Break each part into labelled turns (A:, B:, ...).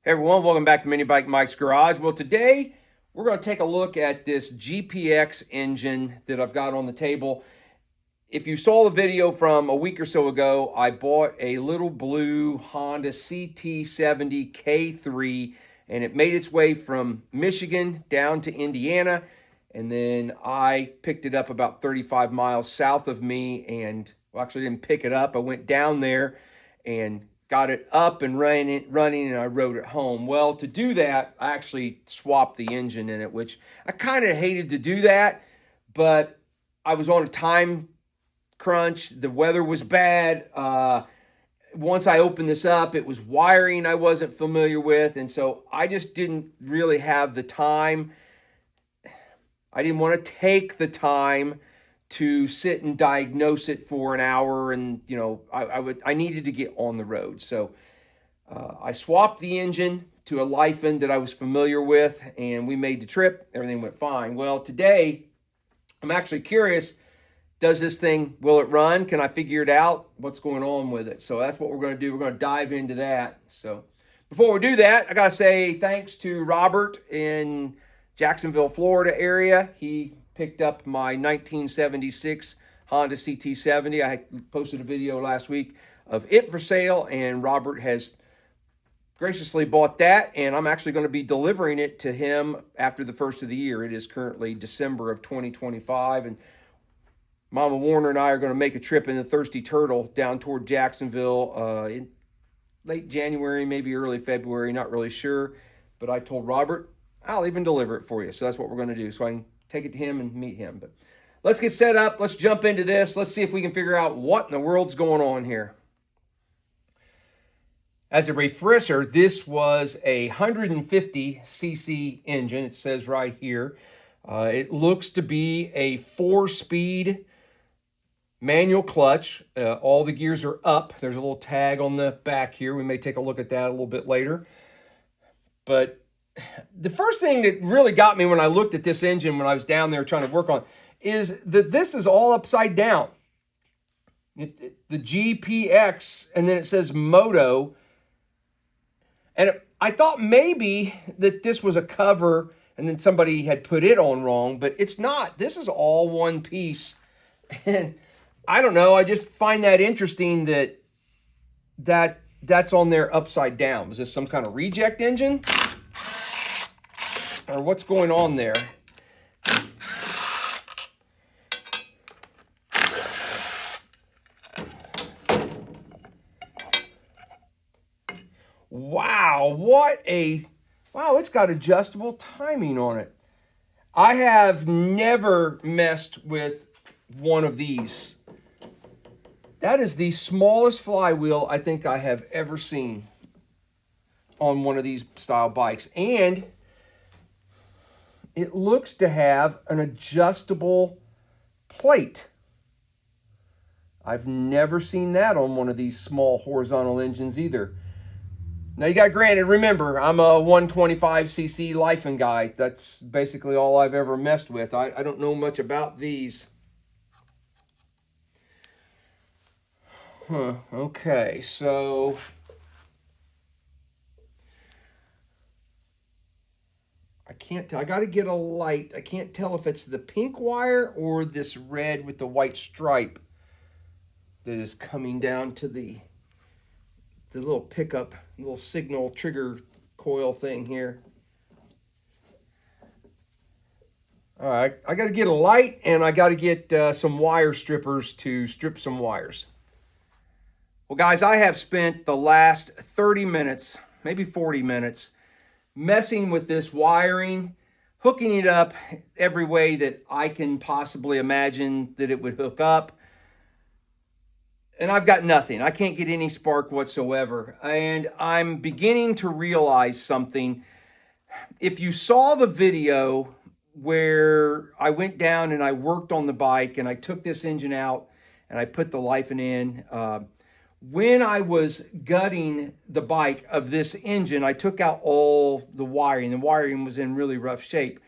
A: Hey everyone, welcome back to Mini Bike Mike's Garage. Well, today we're going to take a look at this GPX engine that I've got on the table. If you saw the video from a week or so ago, I bought a little blue Honda CT70 K3, and it made its way from Michigan down to Indiana, and then I picked it up about 35 miles south of me, and well, actually didn't pick it up. I went down there and got it up and running, and I rode it home. Well, to do that, I actually swapped the engine in it, which I kind of hated to do that, but I was on a time crunch. The weather was bad. Once I opened this up, it was wiring I wasn't familiar with, and so I just didn't really have the time. I didn't want to take the time to sit and diagnose it for an hour, and I needed to get on the road. So I swapped the engine to a Lyfen that I was familiar with, and we made the trip. Everything went fine. Well, today I'm actually curious, does this thing, will it run? Can I figure it out? What's going on with it? So that's what we're going to do. We're going to dive into that. So before we do that, I got to say thanks to Robert in Jacksonville, Florida area. He picked up my 1976 Honda CT70. I posted a video last week of it for sale, and Robert has graciously bought that, and I'm actually going to be delivering it to him after the first of the year. It is currently December of 2025, and Mama Warner and I are going to make a trip in the Thirsty Turtle down toward Jacksonville in late January, maybe early February, not really sure. But I told Robert, I'll even deliver it for you. So that's what we're going to do, so I can take it to him and meet him. But let's get set up. Let's jump into this. Let's see if we can figure out what in the world's going on here. As a refresher, this was a 150cc engine. It says right here. It looks to be a 4-speed manual clutch. All the gears are up. There's a little tag on the back here. We may take a look at that a little bit later. But the first thing that really got me when I looked at this engine when I was down there trying to work on is that this is all upside down. The GPX, and then it says Moto. And I thought maybe that this was a cover and then somebody had put it on wrong, but it's not. This is all one piece. And I don't know, I just find that interesting that's on there upside down. Is this some kind of reject engine? Or what's going on there? Wow, wow, it's got adjustable timing on it. I have never messed with one of these. That is the smallest flywheel I think I have ever seen on one of these style bikes. And it looks to have an adjustable plate. I've never seen that on one of these small horizontal engines either. Now you got granted, remember, I'm a 125cc Lyfen guy. That's basically all I've ever messed with. I don't know much about these. Okay, so I can't tell. I got to get a light. I can't tell if it's the pink wire or this red with the white stripe that is coming down to the little pickup, little signal trigger coil thing here. All right, I got to get a light, and I got to get some wire strippers to strip some wires. Well, guys, I have spent the last 30 minutes, maybe 40 minutes, messing with this wiring, hooking it up every way that I can possibly imagine that it would hook up. And I've got nothing. I can't get any spark whatsoever. And I'm beginning to realize something. If you saw the video where I went down and I worked on the bike and I took this engine out and I put the Lyfen in, when I was gutting the bike of this engine, I took out all the wiring. The wiring was in really rough shape.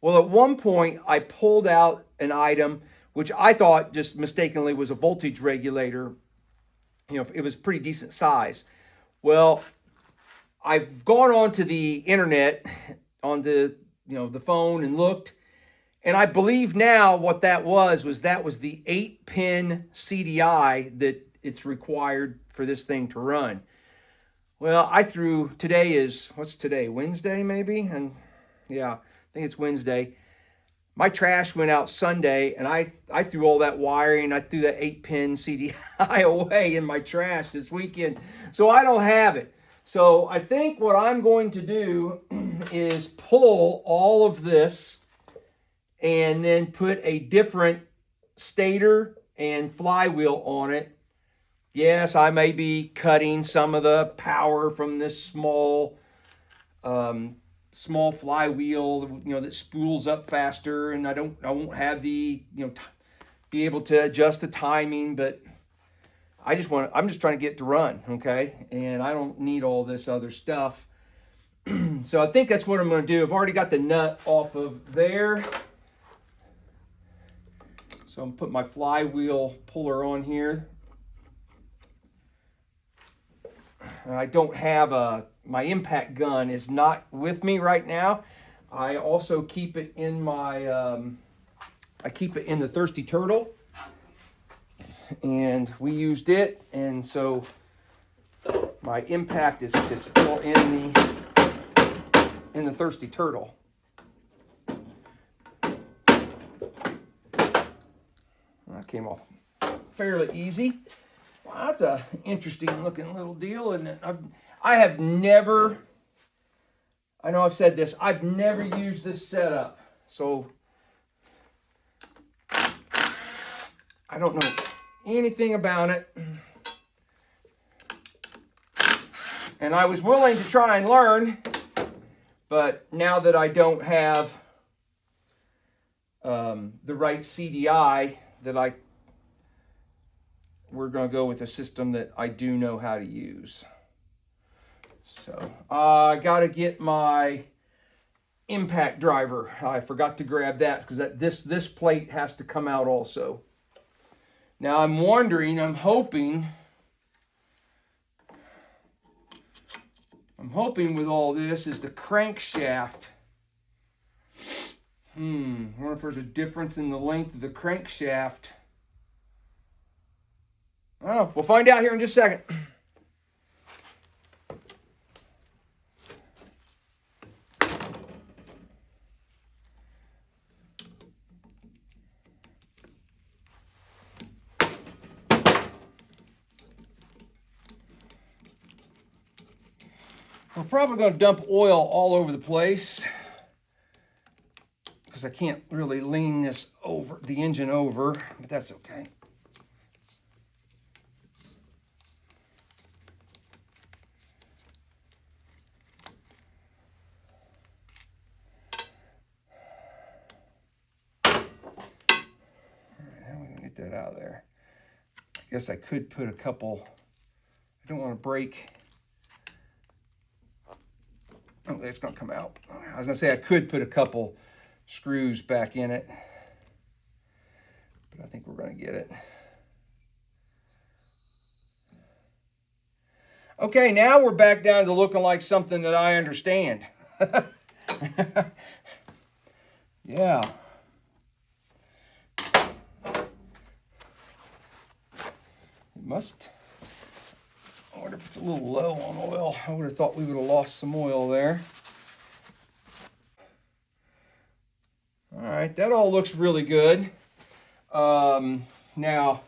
A: Well, at one point, I pulled out an item which I thought just mistakenly was a voltage regulator. You know, it was pretty decent size. Well, I've gone onto the internet, onto the phone, and looked, and I believe now what that was the 8-pin CDI that it's required for this thing to run. Well, today is, what's today, Wednesday maybe? And yeah, I think it's Wednesday. My trash went out Sunday, and I threw all that wiring, I threw that 8-pin CDI away in my trash this weekend. So I don't have it. So I think what I'm going to do is pull all of this and then put a different stator and flywheel on it. Yes, I may be cutting some of the power from this small flywheel, that spools up faster, and I won't have the, be able to adjust the timing, but I'm just trying to get it to run, okay? And I don't need all this other stuff. So I think that's what I'm going to do. I've already got the nut off of there. So I'm going to put my flywheel puller on here. I don't have my impact gun is not with me right now. I also keep it in my, I keep it in the Thirsty Turtle, and we used it, and so my impact is still in the Thirsty Turtle. That came off fairly easy. Well, that's a interesting looking little deal, isn't it? I have never, I know I've said this, I've never used this setup, so I don't know anything about it. And I was willing to try and learn, but now that I don't have the right CDI, we're going to go with a system that I do know how to use. So I got to get my impact driver. I forgot to grab that because this plate has to come out also. Now I'm hoping with all this is the crankshaft. I wonder if there's a difference in the length of the crankshaft. Oh, we'll find out here in just a second. We're probably going to dump oil all over the place because I can't really lean the engine over, but that's okay. That out of there. I guess I could put a couple, I don't want to break. Oh, it's going to come out. I was going to say I could put a couple screws back in it, but I think we're going to get it. Okay, now we're back down to looking like something that I understand. Yeah. I wonder if it's a little low on oil. I would have thought we would have lost some oil there. All right, that all looks really good. Now,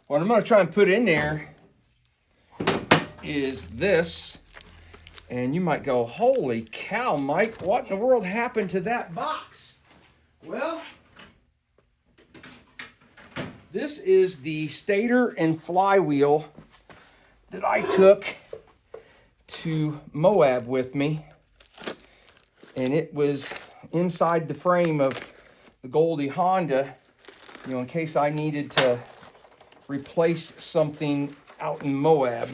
A: what I'm going to try and put in there is this. And you might go, holy cow, Mike, what in the world happened to that box? Well, this is the stator and flywheel that I took to Moab with me. And it was inside the frame of the Goldie Honda, in case I needed to replace something out in Moab.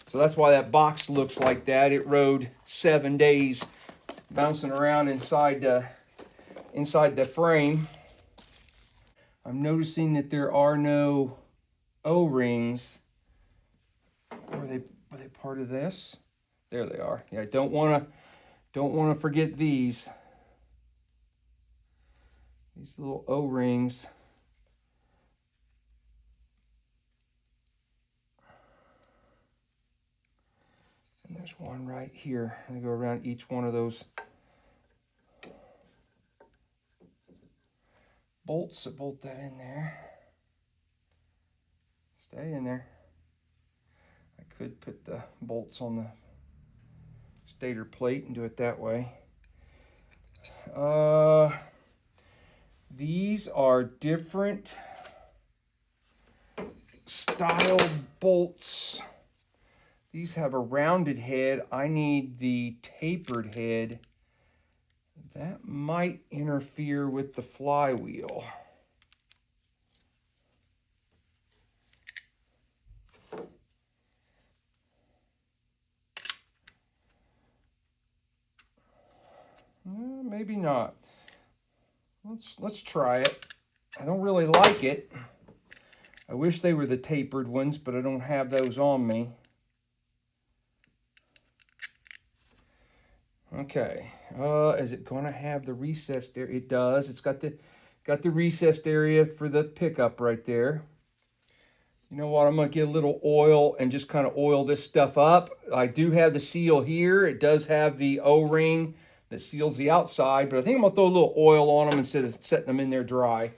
A: So that's why that box looks like that. It rode 7 days bouncing around inside the frame. I'm noticing that there are no O-rings. Were they part of this? there they are. Yeah, don't want to forget these little O-rings. And there's one right here. I go around each one of those bolts that bolt that in there. Stay in there. I could put the bolts on the stator plate and do it that way. These are different style bolts. These have a rounded head. I need the tapered head. That might interfere with the flywheel. Maybe not. Let's try it. I don't really like it. I wish they were the tapered ones, but I don't have those on me. Okay. Is it going to have the recessed area? It does. It's got the recessed area for the pickup right there. You know what? I'm going to get a little oil and just kind of oil this stuff up. I do have the seal here. It does have the O-ring that seals the outside, but I think I'm going to throw a little oil on them instead of setting them in there dry.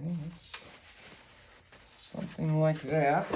A: Okay, it's something like that.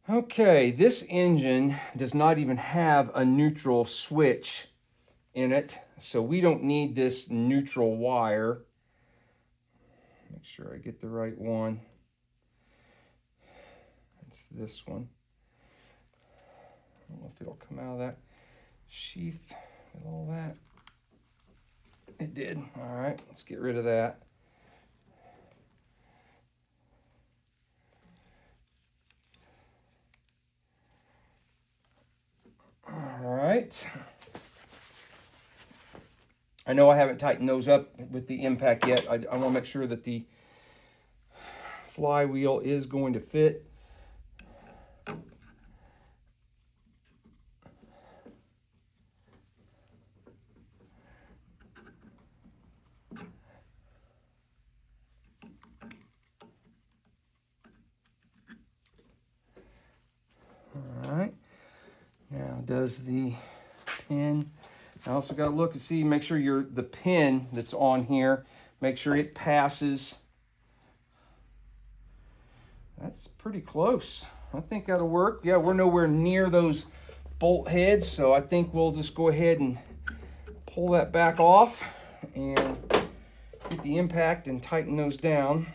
A: Okay, this engine does not even have a neutral switch in it, so we don't need this neutral wire. Make sure I get the right one. It's this one. I don't know if it'll come out of that sheath with all that. It did. All right, let's get rid of that. All right. I know I haven't tightened those up with the impact yet. I want to make sure that the flywheel is going to fit. All right. Now, does the pin... I also got to look and see, make sure the pin that's on here, make sure it passes. That's pretty close. I think that'll work. Yeah, we're nowhere near those bolt heads, so I think we'll just go ahead and pull that back off and get the impact and tighten those down.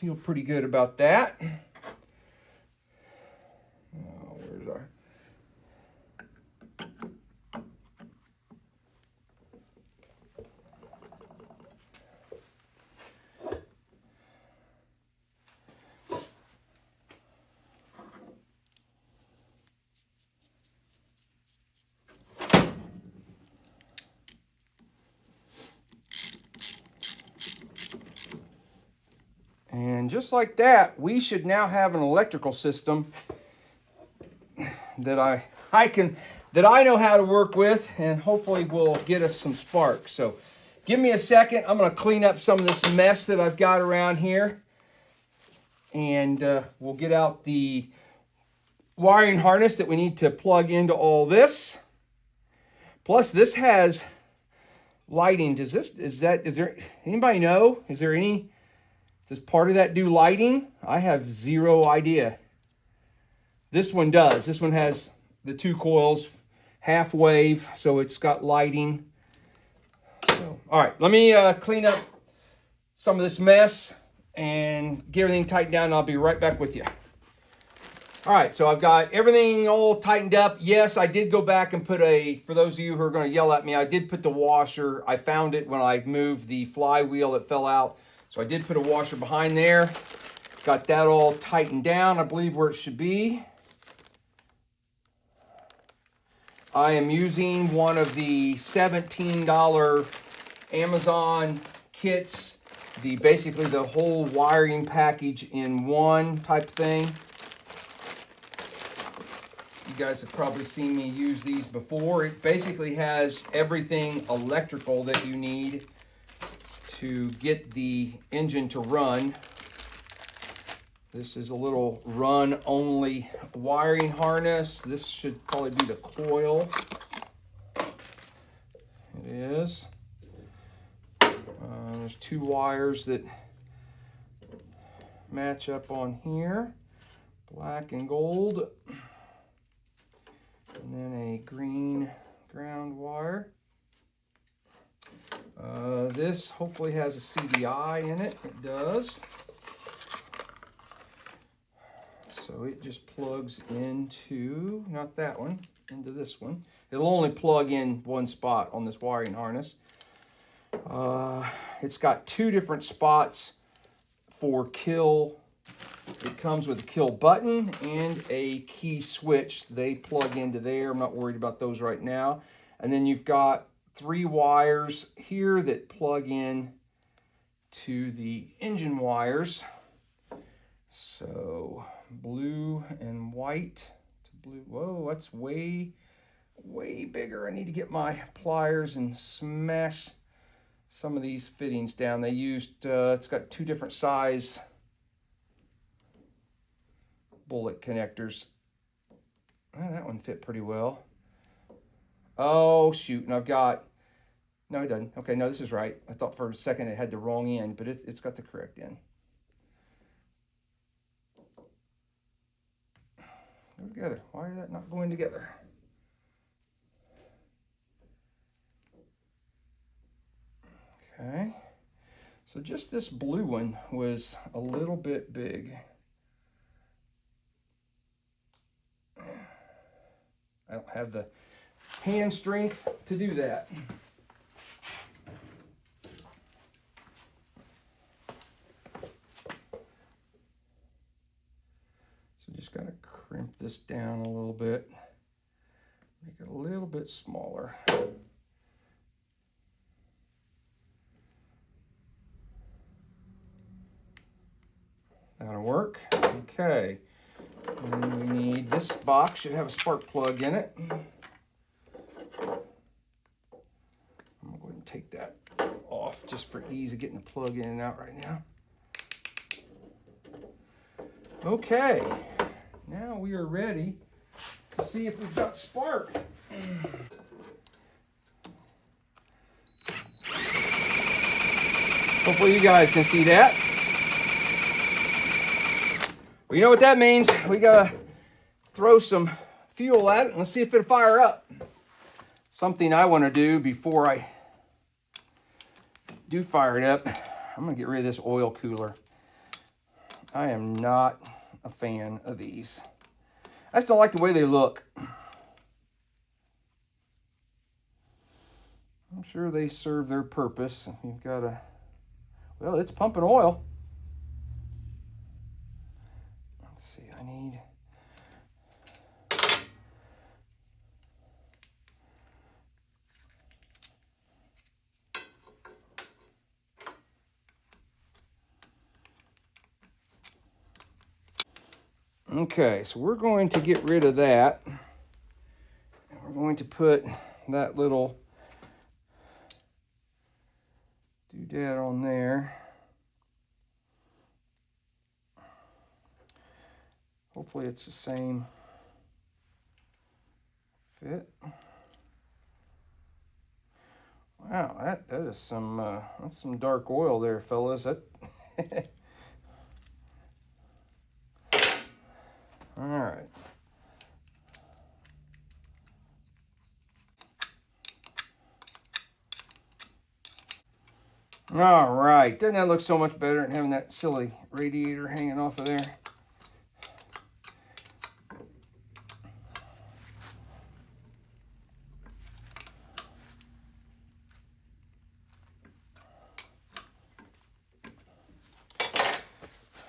A: feel pretty good about that. Oh, where's our... And just like that, we should now have an electrical system that I know how to work with, and hopefully will get us some sparks. So give me a second. I'm going to clean up some of this mess that I've got around here, and we'll get out the wiring harness that we need to plug into all this. Plus, this has lighting. Does there anybody know? Does part of that do lighting? I have zero idea. This one does. This one has the 2 coils, half wave, so it's got lighting. So, all right, let me clean up some of this mess and get everything tightened down, and I'll be right back with you. All right, so I've got everything all tightened up. Yes, I did go back and put for those of you who are going to yell at me, I did put the washer. I found it when I moved the flywheel that fell out. So I did put a washer behind there. Got that all tightened down, I believe, where it should be. I am using one of the $17 Amazon kits, basically the whole wiring package in one type thing. You guys have probably seen me use these before. It basically has everything electrical that you need to get the engine to run. This is a little run-only wiring harness. This should probably be the coil. It is. There's 2 wires that match up on here. Black and gold. And then a green ground wire. This hopefully has a CDI in it. It does. So it just plugs into, not that one, into this one. It'll only plug in one spot on this wiring harness. It's got 2 different spots for kill. It comes with a kill button and a key switch. They plug into there. I'm not worried about those right now. And then you've got 3 wires here that plug in to the engine wires. So blue and white to blue. Whoa, that's way bigger. I need to get my pliers and smash some of these fittings down. They used, it's got 2 different size bullet connectors. Oh, that one fit pretty well. Oh, shoot, and I've got, no, it doesn't. Okay, no, this is right. I thought for a second it had the wrong end, but it's got the correct end. Go together. Why are that not going together? Okay, so just this blue one was a little bit big. I don't have the hand strength to do that. So just got to crimp this down a little bit, make it a little bit smaller. That'll work. Okay. And we need, this box should have a spark plug in it. I'm going to go ahead and take that off just for ease of getting the plug in and out right now. Okay, now we are ready to see if we've got spark. Hopefully you guys can see that. Well, you know what that means. We gotta throw some fuel at it and let's see if it'll fire up. Something I want to do before I do fire it up, I'm gonna get rid of this oil cooler. I am not a fan of these. I just don't like the way they look. I'm sure they serve their purpose. You've got to, well, it's pumping oil. Let's see, I need, okay, so we're going to get rid of that. We're going to put that little doodad on there. Hopefully it's the same fit. Wow, that is some that's some dark oil there, fellas. That all right. All right, doesn't that look so much better than having that silly radiator hanging off of there?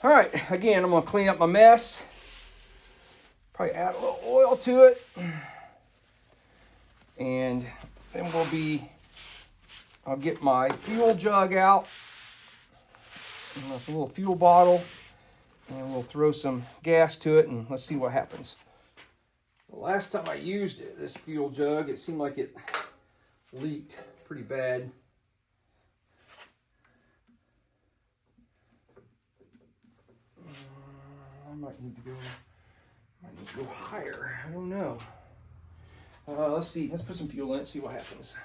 A: All right, again, I'm gonna clean up my mess. Probably add a little oil to it. And then I'll get my fuel jug out. And a little fuel bottle. And we'll throw some gas to it and let's see what happens. The last time I used it, this fuel jug, it seemed like it leaked pretty bad. I might need to go higher. I don't know. Let's see. Let's put some fuel in it, see what happens.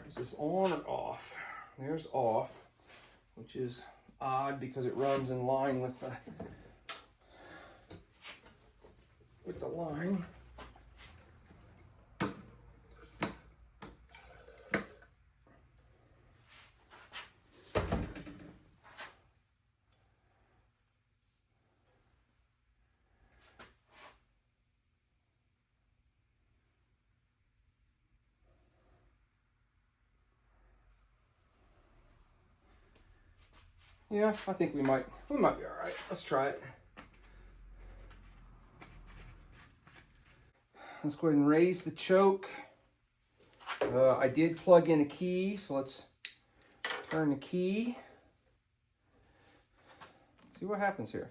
A: Is this on or off? There's off, which is odd because it runs in line with the line. Yeah, I think we might be all right. Let's try it. Let's go ahead and raise the choke. I did plug in a key, so let's turn the key. See what happens here.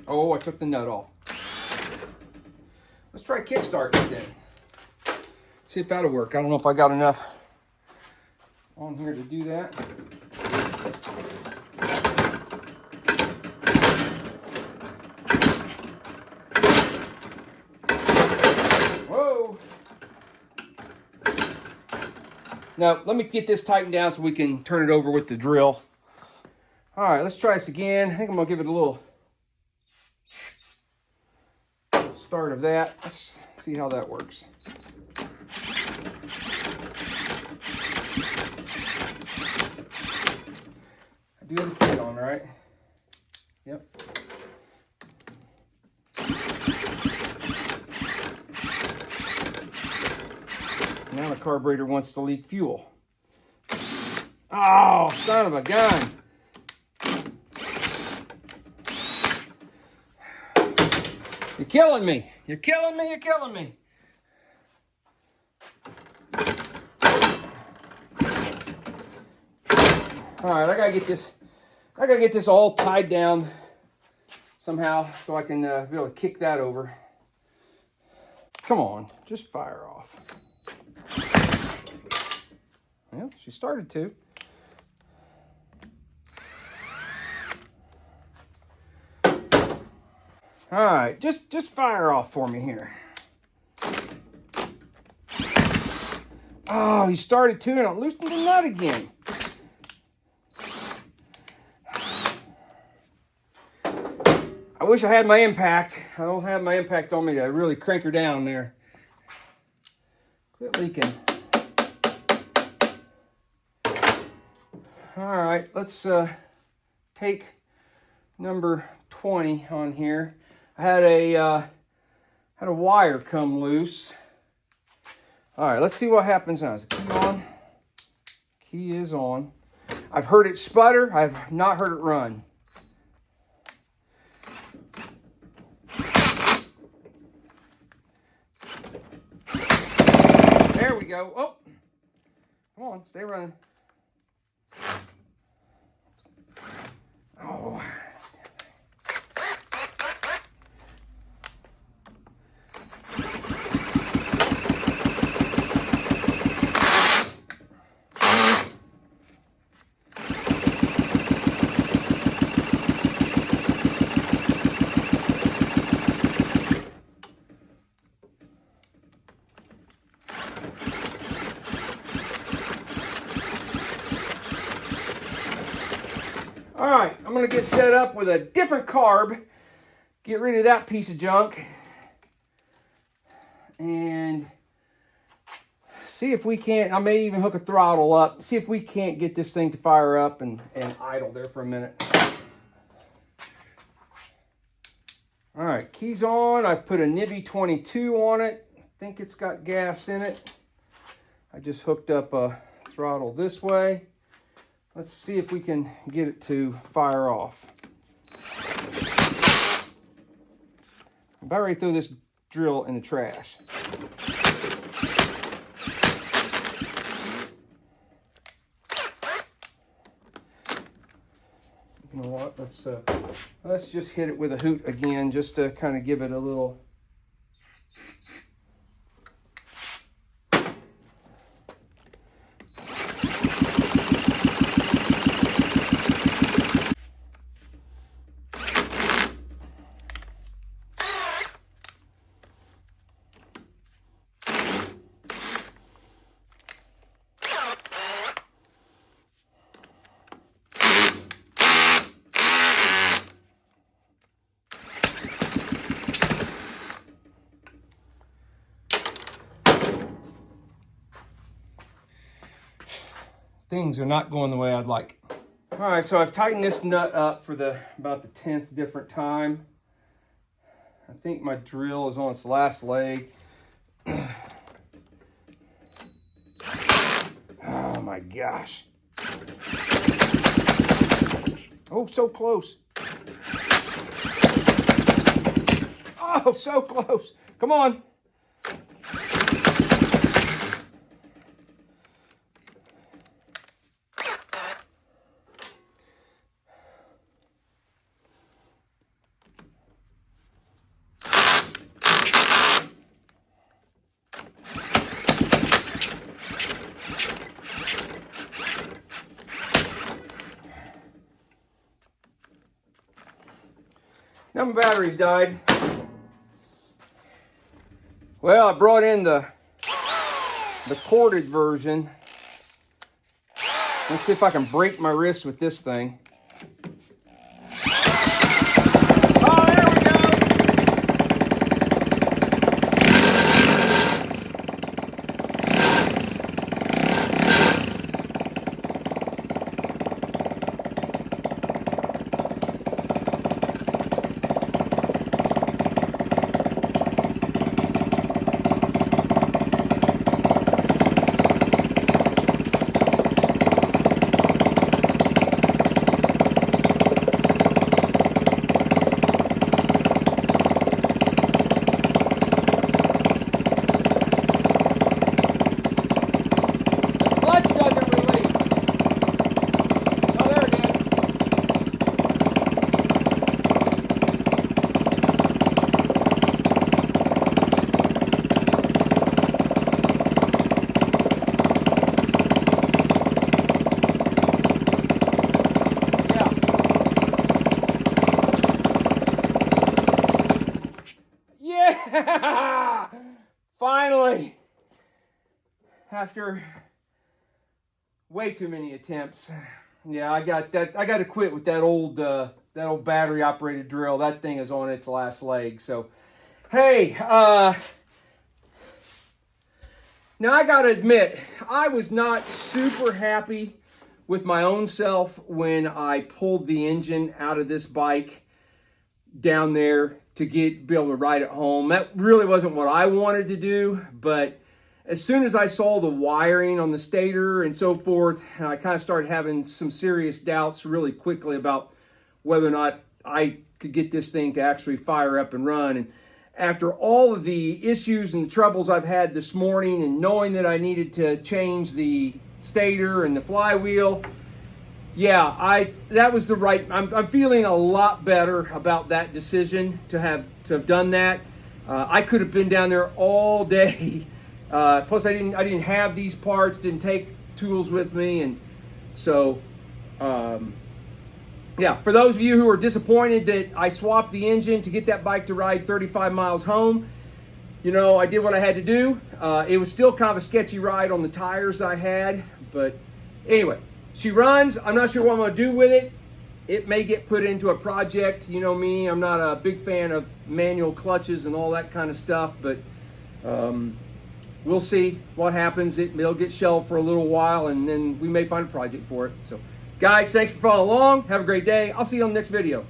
A: Oh, I took the nut off. Let's try kickstarting it then. See if that'll work. I don't know if I got enough on here to do that. Whoa. Now, let me get this tightened down so we can turn it over with the drill. All right, let's try this again. I think I'm gonna give it a little start of that. Let's see how that works. I do have the key on, right? Yep. Now the carburetor wants to leak fuel. Oh, son of a gun. You're killing me. You're killing me. You're killing me. All right, I gotta get this all tied down somehow so I can be able to kick that over. Come on, just fire off. Well, she started to. All right, just fire off for me here. Oh, he started to, and I'm loosening the nut again. I wish I had my impact. I don't have my impact on me to really crank her down there. Quit leaking. All right, let's take number 20 on here. I had a wire come loose. All right, let's see what happens now. Is the key on? Key is on. I've heard it sputter. I've not heard it run. There we go. Oh, come on, stay running. Oh. All right, I'm gonna get set up with a different carb, get rid of that piece of junk, and see if we can't, I may even hook a throttle up, see if we can't get this thing to fire up and idle there for a minute. All right, keys on. I put a Nibby 22 on it. I think it's got gas in it. I just hooked up a throttle this way. Let's see if we can get it to fire off. I'm about ready to throw this drill in the trash. You know what? Let's just hit it with a hoot again, just to kind of give it a little. Things are not going the way I'd like. All right, so I've tightened this nut up for about the 10th different time. I think my drill is on its last leg. Oh my gosh. Oh, so close. Oh, so close. Come on. Now my battery's died. Well, I brought in the corded version. Let's see if I can break my wrist with this thing. Oh, there we go. Finally, after way too many attempts. Yeah, I got to quit with that old battery operated drill. That thing is on its last leg. So, hey, now I got to admit, I was not super happy with my own self when I pulled the engine out of this bike down there to be able to ride it home. That really wasn't what I wanted to do, but as soon as I saw the wiring on the stator and so forth, I kind of started having some serious doubts really quickly about whether or not I could get this thing to actually fire up and run. And after all of the issues and troubles I've had this morning, and knowing that I needed to change the stator and the flywheel, yeah, that was the right. I'm feeling a lot better about that decision to have done that. I could have been down there all day. Plus, I didn't have these parts, didn't take tools with me, and so yeah. For those of you who are disappointed that I swapped the engine to get that bike to ride 35 miles home, you know, I did what I had to do. It was still kind of a sketchy ride on the tires I had, but anyway. She runs. I'm not sure what I'm going to do with it. It may get put into a project. You know me, I'm not a big fan of manual clutches and all that kind of stuff, but we'll see what happens. It'll get shelved for a little while, and then we may find a project for it. So, guys, thanks for following along. Have a great day. I'll see you on the next video.